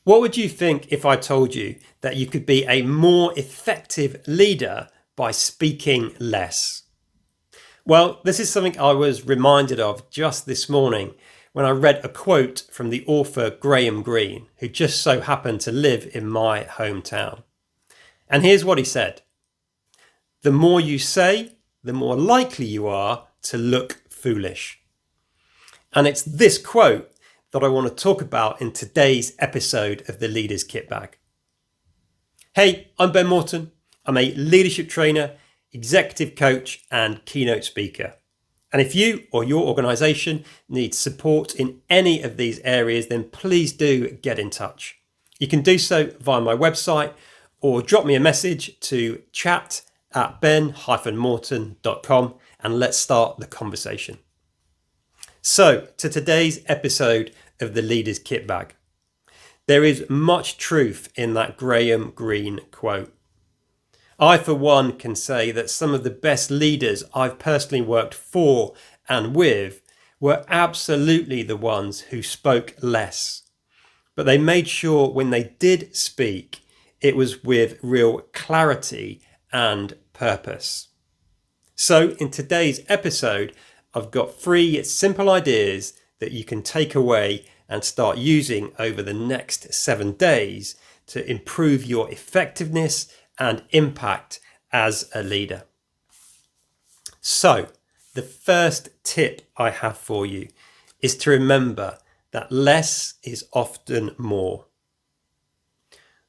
What would you think if I told you that you could be a more effective leader by speaking less? Well, this is something I was reminded of just this morning when I read a quote from the author Graham Greene, who just so happened to live in my hometown. And here's what he said: "The more you say, the more likely you are to look foolish." And it's this quote that I want to talk about in today's episode of the Leader's Kitbag. Hey, I'm Ben Morton. I'm a leadership trainer, executive coach, and keynote speaker. And if you or your organisation needs support in any of these areas, then please do get in touch. You can do so via my website or drop me a message to chat@ben-morton.com and let's start the conversation. So, to today's episode of the Leader's Kitbag. There is much truth in that Graham Greene quote. I, for one, can say that some of the best leaders I've personally worked for and with were absolutely the ones who spoke less. But they made sure when they did speak, it was with real clarity and purpose. So in today's episode, I've got 3 simple ideas that you can take away and start using over the next 7 days to improve your effectiveness and impact as a leader. So, the first tip I have for you is to remember that less is often more.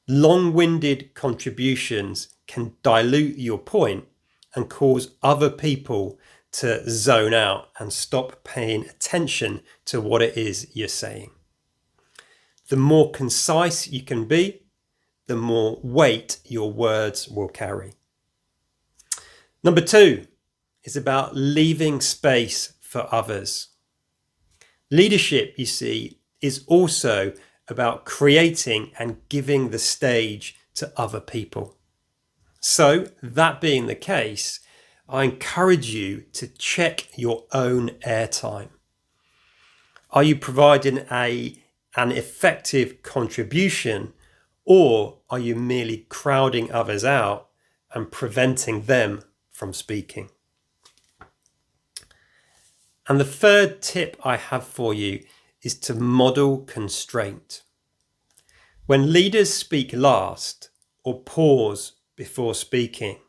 Long-winded contributions can dilute your point and cause other people to zone out and stop paying attention to what it is you're saying. The more concise you can be, the more weight your words will carry. Number 2 is about leaving space for others. Leadership, you see, is also about creating and giving the stage to other people. So, that being the case, I encourage you to check your own airtime. Are you providing an effective contribution, or are you merely crowding others out and preventing them from speaking? And the third tip I have for you is to model constraint. When leaders speak last or pause before speaking,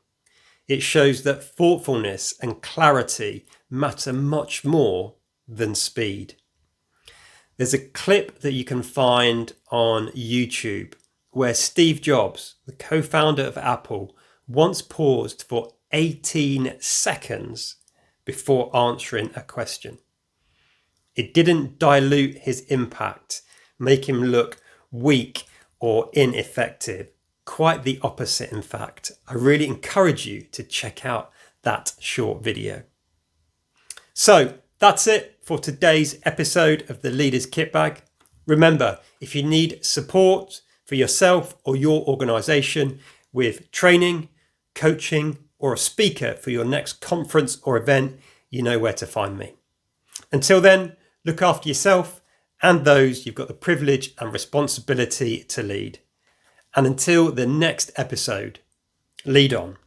it shows that thoughtfulness and clarity matter much more than speed. There's a clip that you can find on YouTube where Steve Jobs, the co-founder of Apple, once paused for 18 seconds before answering a question. It didn't dilute his impact, make him look weak or ineffective. Quite the opposite, in fact. I really encourage you to check out that short video. So that's it for today's episode of the Leader's Kitbag. Remember, if you need support for yourself or your organisation with training, coaching, or a speaker for your next conference or event, you know where to find me. Until then, look after yourself and those you've got the privilege and responsibility to lead. And until the next episode, lead on.